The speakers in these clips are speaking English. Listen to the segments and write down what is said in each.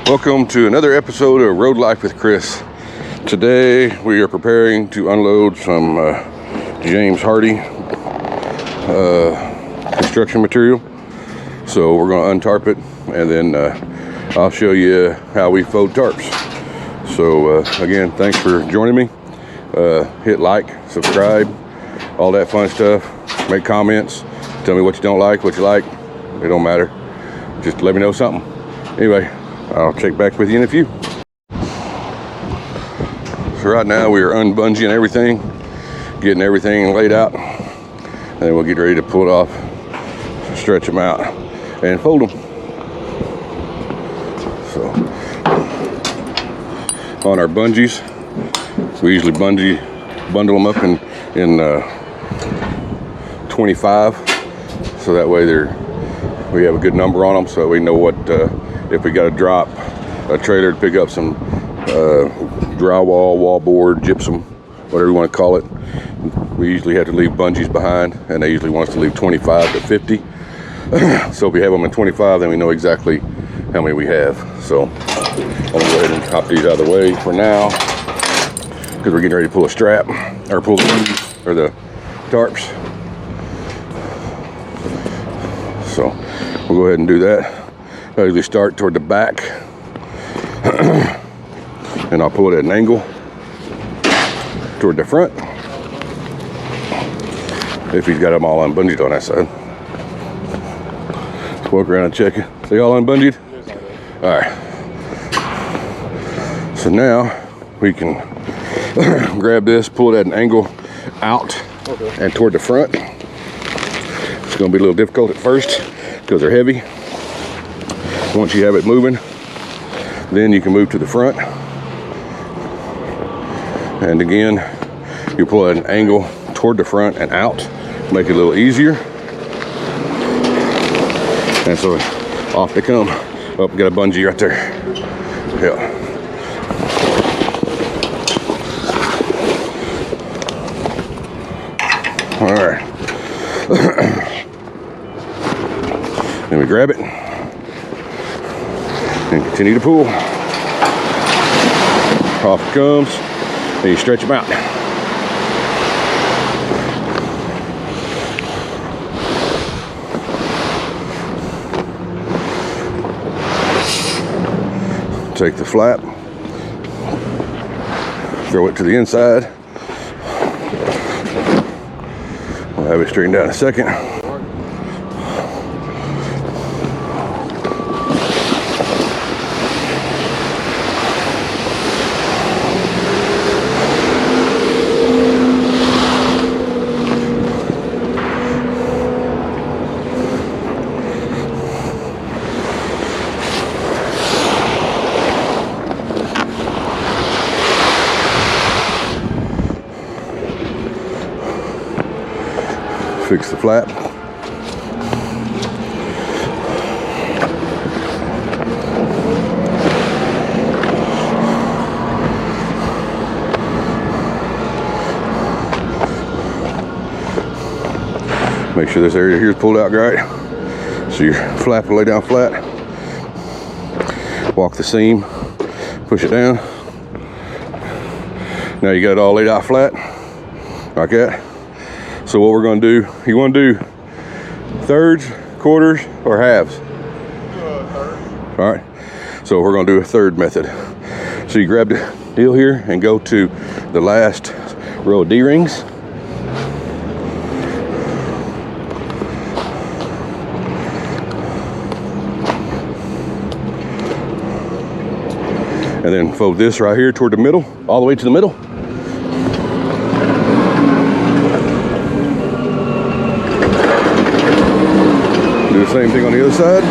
Welcome to another episode of Road Life with Chris. Today we are preparing to unload some James Hardy construction material. So we're going to untarp it, and then I'll show you how we fold tarps. So again, thanks for joining me. Hit like, subscribe, all that fun stuff. Make comments. Tell me what you don't like, what you like. It don't matter. Just let me know something. Anyway, I'll check back with you in a few. So right now we are unbunging everything, getting everything laid out, and then we'll get ready to pull it off, stretch them out, and fold them. So on our bungees, we usually bundle them up in 25, so that way we have a good number on them, so we know what if we got to drop a trailer to pick up some drywall, wallboard, gypsum, whatever you want to call it. We usually have to leave bungees behind, and they usually want us to leave 25 to 50. So if we have them in 25, then we know exactly how many we have. So I'm gonna go ahead and hop these out of the way for now, because we're getting ready to pull a strap, or pull the bungees, or the tarps. So we'll go ahead and do that. I usually start toward the back, and I'll pull it at an angle toward the front, if he's got them all unbunged on that side. Let's walk around and check it. They all unbunged? All right. So now we can grab this, pull it at an angle out and toward the front. It's going to be a little difficult at first because they're heavy. Once you have it moving, then you can move to the front. And again, you pull at an angle toward the front and out, make it a little easier. And so off they come. Oh, we got a bungee right there. Yeah. All right. Then we grab it and continue to pull. Off it comes, and you stretch them out. Take the flap, throw it to the inside. We'll have it straightened out in a second. Fix the flap. Make sure this area here is pulled out right, so your flap will lay down flat. Walk the seam, push it down. Now you got it all laid out flat, like that. So what we're going to do, you want to do thirds, quarters, or halves? Third. All right, so we're going to do a third method. So you grab the deal here and go to the last row of D-rings. And then fold this right here toward the middle, all the way to the middle. Do the same thing on the other side.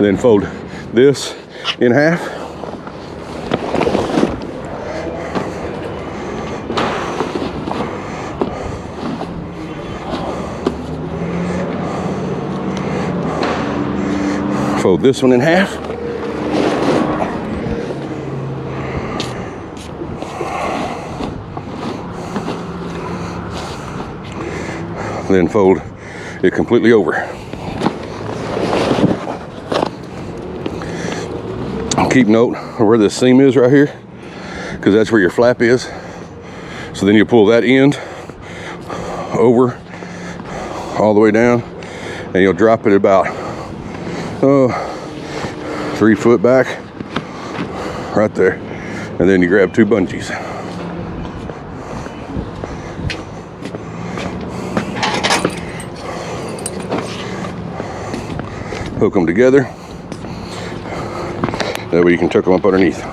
And then fold this in half. Fold this one in half. then fold it completely over. Keep note of where this seam is right here, because that's where your flap is. So then you pull that end over all the way down, and you'll drop it about 3 foot back right there, and then you grab 2 bungees. Hook them together, that way you can tuck them up underneath.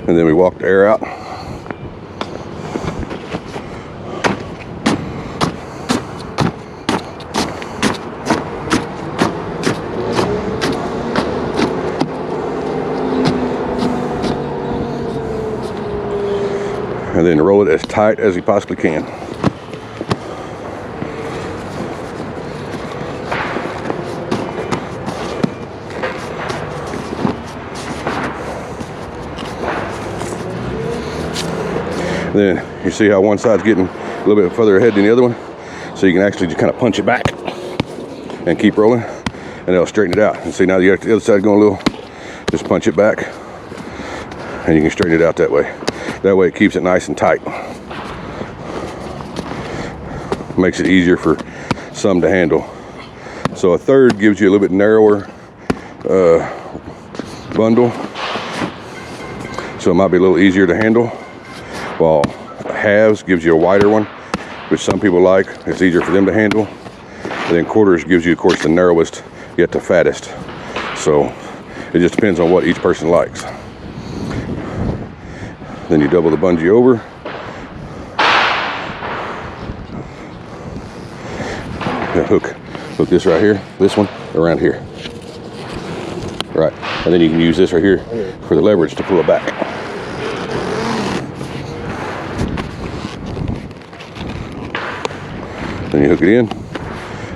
And then we walk the air out. And then roll it as tight as you possibly can. Then you see how one side's getting a little bit further ahead than the other one, so you can actually just kind of punch it back and keep rolling, and it'll straighten it out. And see, now you got the other side going a little, just punch it back and you can straighten it out that way. That way it keeps it nice and tight. Makes it easier for some to handle. So a third gives you a little bit narrower bundle, so it might be a little easier to handle, while halves gives you a wider one, which some people like. It's easier for them to handle. And then quarters gives you, of course, the narrowest yet the fattest. So it just depends on what each person likes. Then you double the bungee over. Hook this right here, this one around here. Right, and then you can use this right here for the leverage to pull it back. Then you hook it in,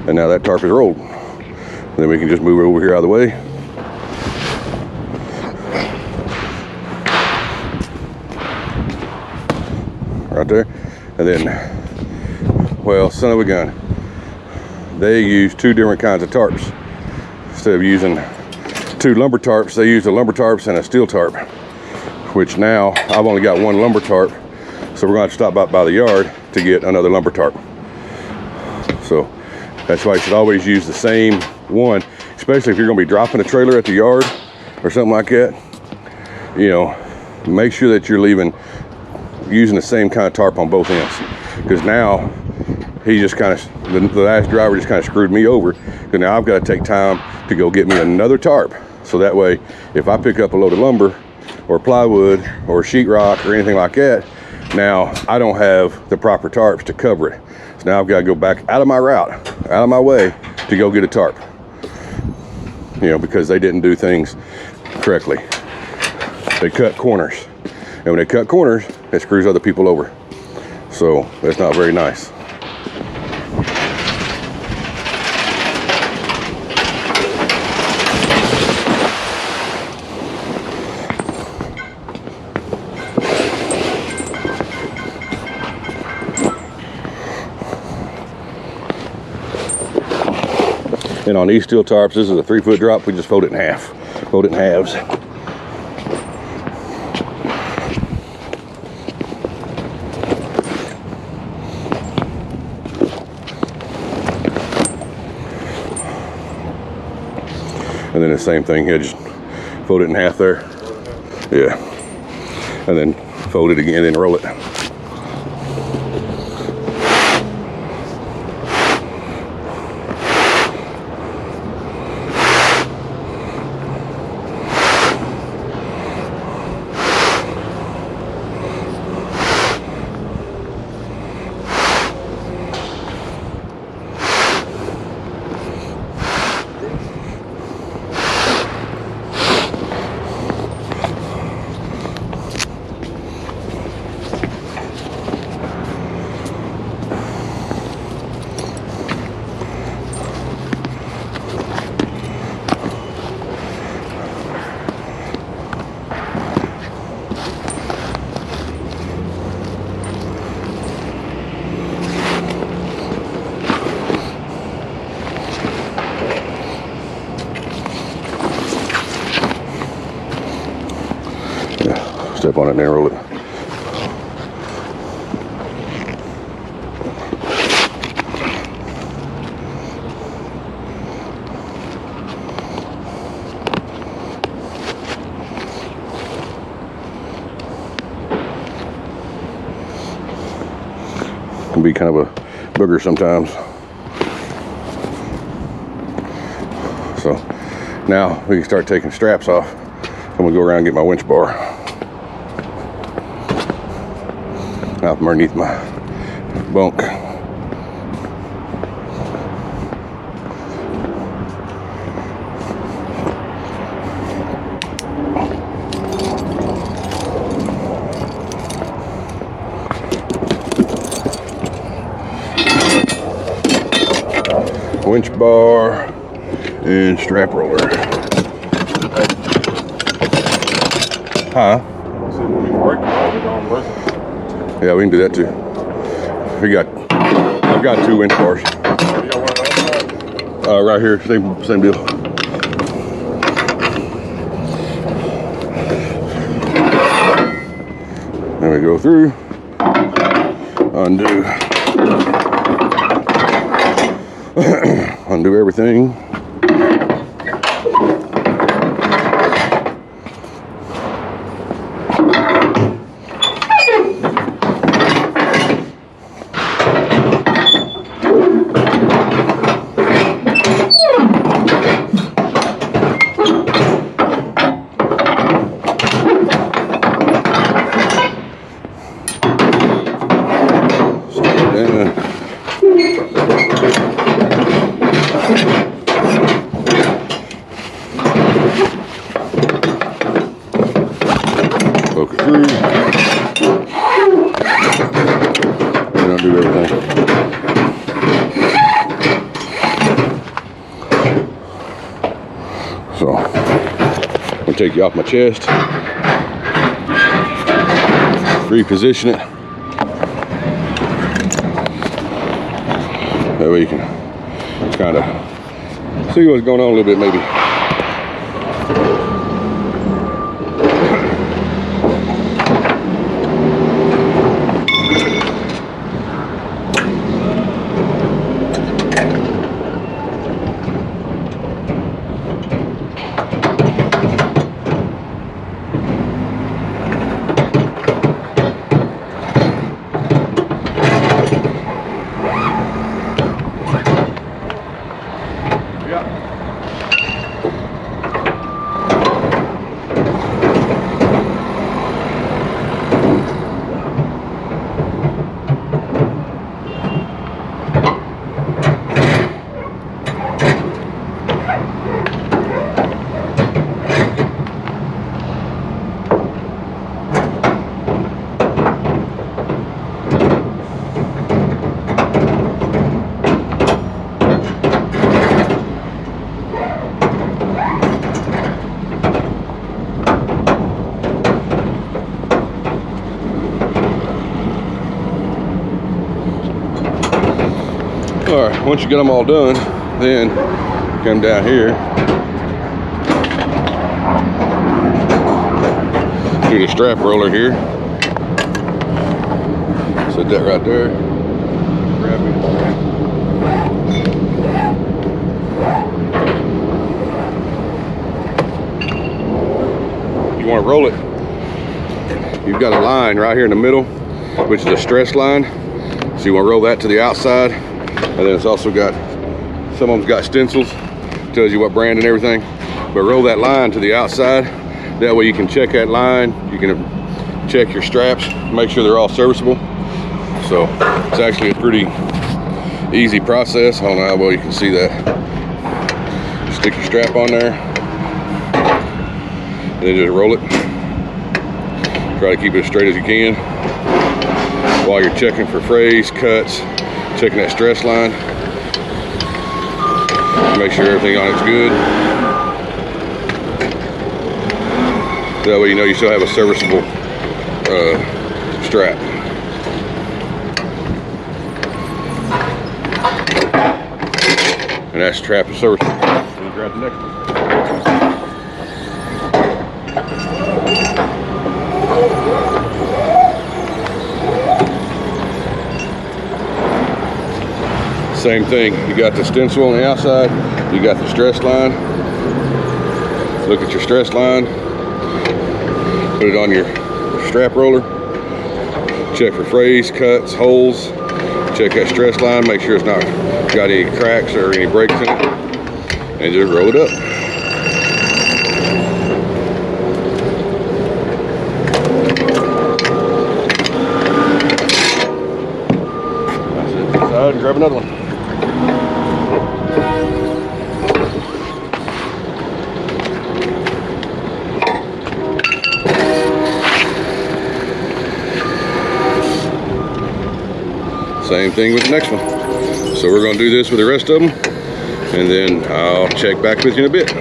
and now that tarp is rolled. And then we can just move it over here out of the way. Right there. And then, well, son of a gun, they use 2 different kinds of tarps. Instead of using 2 lumber tarps, they use the lumber tarps and a steel tarp, which now I've only got 1 lumber tarp, so we're going to have to stop by the yard to get another lumber tarp. So that's why you should always use the same one, especially if you're going to be dropping a trailer at the yard or something like that. You know, make sure that you're using the same kind of tarp on both ends, because now he just kind of, the last driver just kind of screwed me over, because now I've got to take time to go get me another tarp. So that way, if I pick up a load of lumber or plywood or sheetrock or anything like that, now I don't have the proper tarps to cover it. So now I've got to go back out of my route, out of my way, to go get a tarp. You know, because they didn't do things correctly. They cut corners. And when they cut corners, it screws other people over. So that's not very nice. And on these steel tarps, this is a 3-foot drop. We just fold it in half. Fold it in halves. And then the same thing here, just fold it in half there. Yeah. And then fold it again and roll it. Step on it and then roll it. Can be kind of a booger sometimes. So now we can start taking straps off. I'm gonna go around and get my winch bar out from underneath my bunk. Winch bar and strap roller. Huh? Yeah, we can do that too. I've got 2 winch bars. Right here, same deal. Then we go through, undo. Undo everything. Poke it through. And undo everything. So, I'm gonna take you off my chest. Reposition it. That way you can kind of see what's going on a little bit maybe. All right, once you get them all done, then come down here, do the strap roller here. Set that right there. Grab me the strap. You want to roll it. You've got a line right here in the middle, which is a stress line. So you want to roll that to the outside. And then it's also got, some of them's got stencils, tells you what brand and everything. But roll that line to the outside. That way you can check that line. You can check your straps, make sure they're all serviceable. So it's actually a pretty easy process. I don't know how well you can see that. Stick your strap on there, and then just roll it. Try to keep it as straight as you can while you're checking for frays, cuts, checking that stress line. Make sure everything on it's good. That way you know you still have a serviceable strap. And that strap is serviceable. We'll grab the next one. Same thing, you got the stencil on the outside, you got the stress line. Look at your stress line, put it on your strap roller, check for frays, cuts, holes, check that stress line, make sure it's not got any cracks or any breaks in it, and just roll it up. That's it, inside, and grab another one. Same thing with the next one. So we're going to do this with the rest of them, and then I'll check back with you in a bit.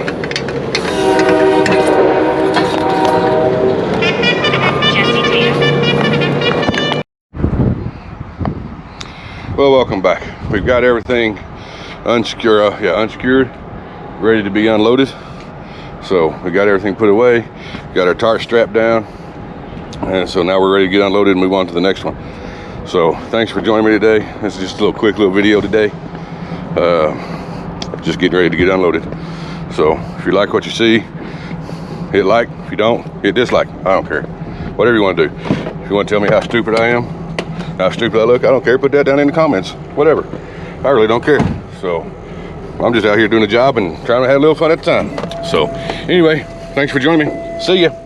Well, welcome back. We've got everything unsecured, ready to be unloaded. So we got everything put away, got our tarp strapped down, and so now we're ready to get unloaded and move on to the next one. So thanks for joining me today. This is just a quick little video today. Just getting ready to get unloaded. So if you like what you see, hit like. If you don't, hit dislike. I don't care. Whatever you want to do. If you want to tell me how stupid I am, how stupid I look, I don't care. Put that down in the comments. Whatever. I really don't care. So I'm just out here doing a job and trying to have a little fun at the time. So anyway, thanks for joining me. See ya.